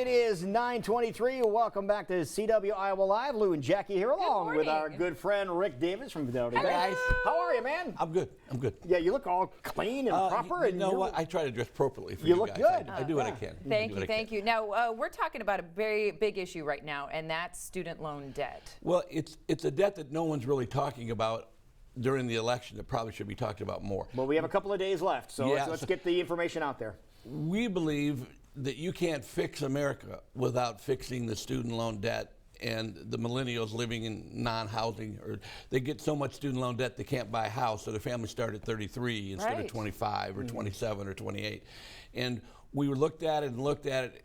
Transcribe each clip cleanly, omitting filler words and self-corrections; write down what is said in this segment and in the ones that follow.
It is 9:23. Welcome back to CW Iowa Live. Lou and Jackie here, along with our good friend Rick Davis from Fidelity. Hey guys, how are you, man? I'm good. Yeah, you look all clean and proper. You know what? I try to dress appropriately for you you look guys. good. I do what I can. Thank you. Now we're talking about a very big issue right now, and that's student loan debt. Well, it's a debt that no one's really talking about during the election. That probably should be talked about more. Well, we have a couple of days left, so Yeah, let's get the information out there. We believe that you can't fix America without fixing the student loan debt and the millennials living in non-housing, or they get so much student loan debt they can't buy a house, so their families start at 33 instead of 25 or 27 or 28. And we looked at it,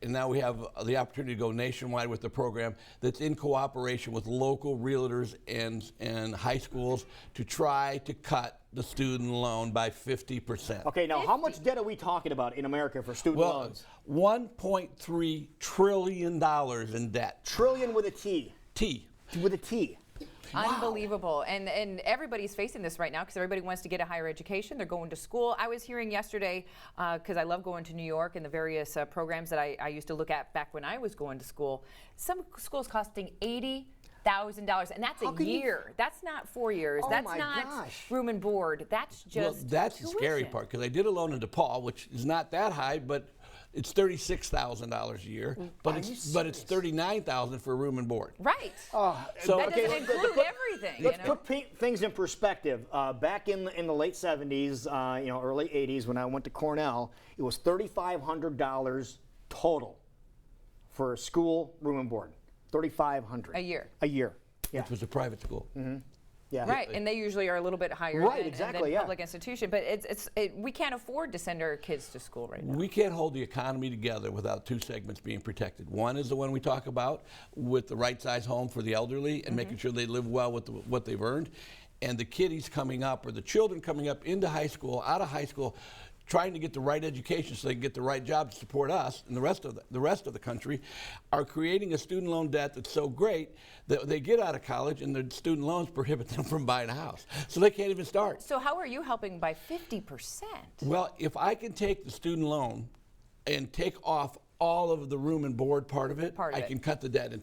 and now we have the opportunity to go nationwide with the program that's in cooperation with local realtors and high schools to try to cut the student loan by 50%. Okay, now how much debt are we talking about in America for student loans? $1.3 trillion in debt. Trillion with a T. T. With a T. Unbelievable. And everybody's facing this right now because everybody wants to get a higher education. They're going to school. I was hearing yesterday, because I love going to New York and the various programs that I used to look at back when I was going to school, some schools costing $80,000, and that's a year. That's not 4 years. Oh that's my not gosh. room and board. That's just Well, that's the scary tuition. part, because I did a loan in DePaul, which is not that high, but it's $36,000 a year, but it's $39,000 for room and board. Right. So that doesn't include everything. Let's put things in perspective. Back in the late 70s, early 80s, when I went to Cornell, it was $3,500 total for school room and board. $3,500 A year. A year. Yeah. Which was a private school. Mm-hmm. Yeah. Right, and they usually are a little bit higher than public institution, but we can't afford to send our kids to school right now. We can't hold the economy together without two segments being protected. One is the one we talk about with the right size home for the elderly and making sure they live well with what they've earned. And the kiddies coming up, or the children coming up into high school, out of high school, trying to get the right education so they can get the right job to support us and the rest of the country, are creating a student loan debt that's so great that they get out of college and their student loans prohibit them from buying a house. So they can't even start. So how are you helping by 50%? Well, if I can take the student loan and take off all of the room and board part of it, I can cut the debt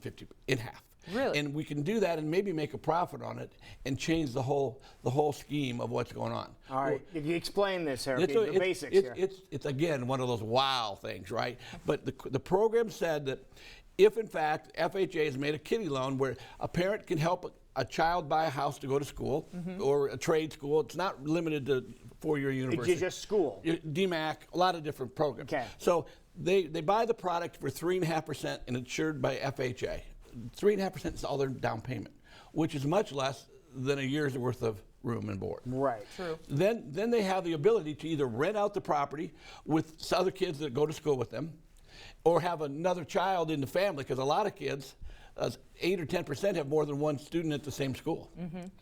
in half. Really? And we can do that and maybe make a profit on it and change the whole scheme of what's going on. All right. If you explain this, Eric, the basics here. It's again one of those wow things, right? But the program said that if in fact FHA has made a kiddie loan where a parent can help a child buy a house to go to school or a trade school, it's not limited to four-year university. It's just school. DMAC, a lot of different programs. Okay. So they buy the product for 3.5% and insured by FHA. 3.5% is all their down payment, which is much less than a year's worth of room and board. Right. True. Then they have the ability to either rent out the property with other kids that go to school with them, or have another child in the family, because a lot of kids, 8 or 10%, have more than one student at the same school.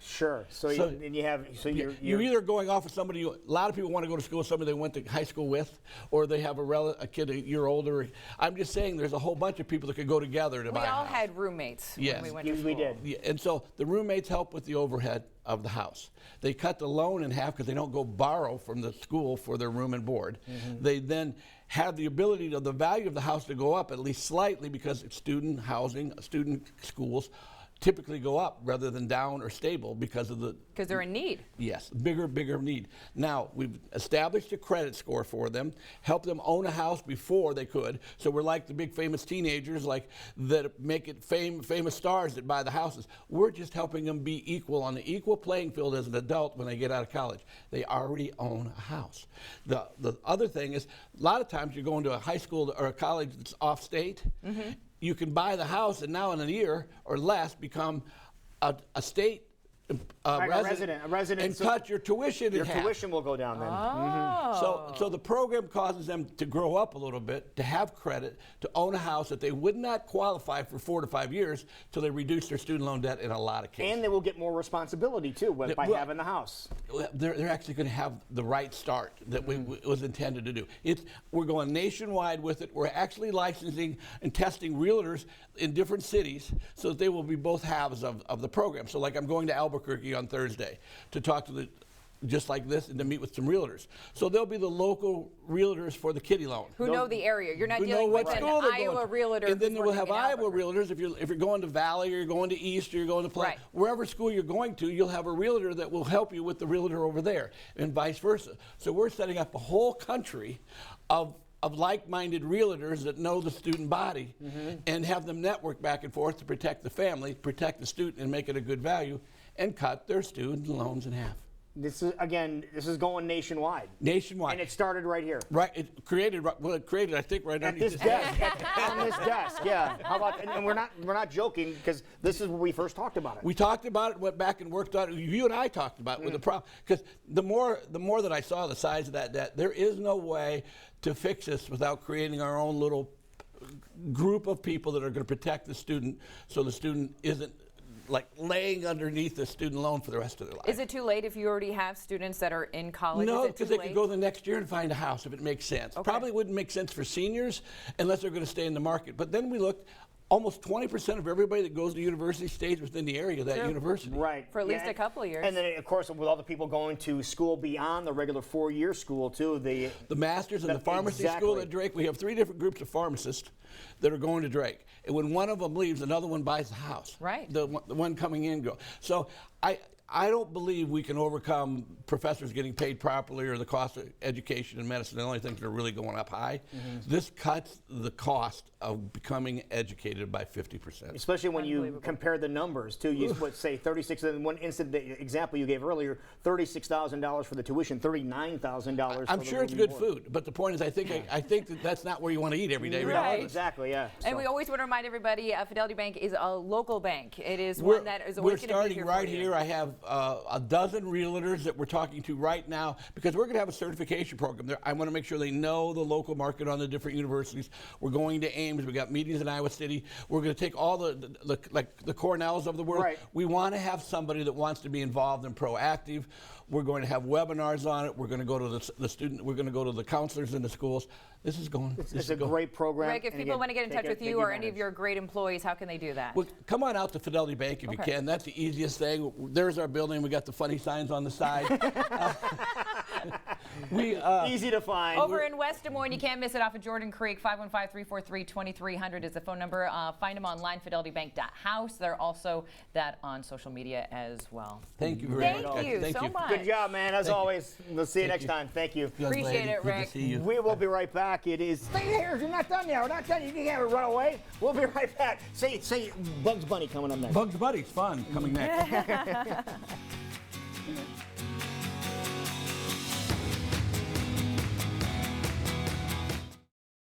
Sure. You're either going off with somebody. A lot of people want to go to school with somebody they went to high school with, or they have a kid a year older. I'm just saying, there's a whole bunch of people that could go together to buy a house. We all had roommates when we went to school. We did. Yeah, and so the roommates help with the overhead of the house. They cut the loan in half because they don't go borrow from the school for their room and board. They then have the ability of the value of the house to go up at least slightly, because student housing, student schools typically go up rather than down or stable because they're in need. Yes, bigger need. Now, we've established a credit score for them, helped them own a house before they could. So we're like the big famous teenagers that make it famous stars that buy the houses. We're just helping them be equal on the equal playing field as an adult when they get out of college. They already own a house. The other thing is, a lot of times you're going to a high school or a college that's off state. You can buy the house and now in a year or less become a state resident, and cut your tuition in half. Your tuition will go down then. So the program causes them to grow up a little bit, to have credit, to own a house that they would not qualify for 4 to 5 years till they reduce their student loan debt in a lot of cases. And they will get more responsibility too by having the house. They're actually going to have the right start that was intended to do. We're going nationwide with it. We're actually licensing and testing realtors in different cities so that they will be both halves of the program. So like I'm going to Albuquerque on Thursday to talk to the just like this and to meet with some realtors. So they'll be the local realtors for the kiddie loan. Who know the area. You're not Who know dealing with what an school they're Iowa going to. realtor. And then who's we'll have working in Iowa Albuquerque. realtors if you're going to Valley or you're going to East or you're going to Platte. Right. Wherever school you're going to, you'll have a realtor that will help you with the realtor over there and vice versa. So we're setting up a whole country of like-minded realtors that know the student body and have them network back and forth to protect the family, protect the student, and make it a good value, and cut their student loans in half. This is going nationwide. Nationwide. And it started right here. Right, it created, I think, right At underneath this desk, on this desk, yeah. How about? And we're not joking because this is when we first talked about it. We talked about it, went back and worked on it. You and I talked about it with the problem. Because the more that I saw the size of that debt, there is no way to fix this without creating our own little group of people that are going to protect the student so the student isn't like laying underneath the student loan for the rest of their life. Is it too late if you already have students that are in college? No, Is it too because they late? could go the next year and find a house if it makes sense. Okay. Probably wouldn't make sense for seniors unless they're going to stay in the market. But then we looked, almost 20% of everybody that goes to university stays within the area of that university. Right. For at least a couple of years. And then, of course, with all the people going to school beyond the regular 4-year school, too, The masters in the pharmacy Exactly. school at Drake, we have 3 different groups of pharmacists that are going to Drake. And when one of them leaves, another one buys the house. Right. The one coming in go. So I don't believe we can overcome professors getting paid properly or the cost of education and medicine. The only things that are really going up high. This cuts the cost of becoming educated by 50%. Especially when you compare the numbers, too. You would say 36, in one instant, the example you gave earlier, $36,000 for the tuition, $39,000 I'm sure it's good food, but the point is I think that that's not where you want to eat every day. Right. regardless. Exactly, yeah. And So- we always want to remind everybody, Fidelity Bank is a local bank. It is We're one that is we're always going to be starting here right for you. here. I have a dozen realtors that we're talking to right now because we're going to have a certification program there. I want to make sure they know the local market on the different universities. We're going to Ames. We got meetings in Iowa City. We're going to take all like the Cornells of the world. Right. We want to have somebody that wants to be involved and proactive. We're going to have webinars on it. We're going to go to the student. We're going to go to the counselors in the schools. This is going. It's a great program. Rick, if and people again, want to get in touch with you or any of your great employees, how can they do that? Well, come on out to Fidelity Bank if you can. That's the easiest thing. There's our building. We got the funny signs on the side. Easy to find. Over in West Des Moines, you can't miss it off of Jordan Creek. 515-343-2300 is the phone number. Find them online, fidelitybank.house. They're also that on social media as well. Thank you very much. Thank you Thank so you. much. Good job, man. As always, we'll see you Thank next you. time. Thank you. Young Appreciate lady, it, good to Rick. see you. We will be right back. It is. Stay here. You're not done yet. We're not done. You can't run away. We'll be right back. Say Bugs Bunny coming up next. Bugs Bunny's fun coming next.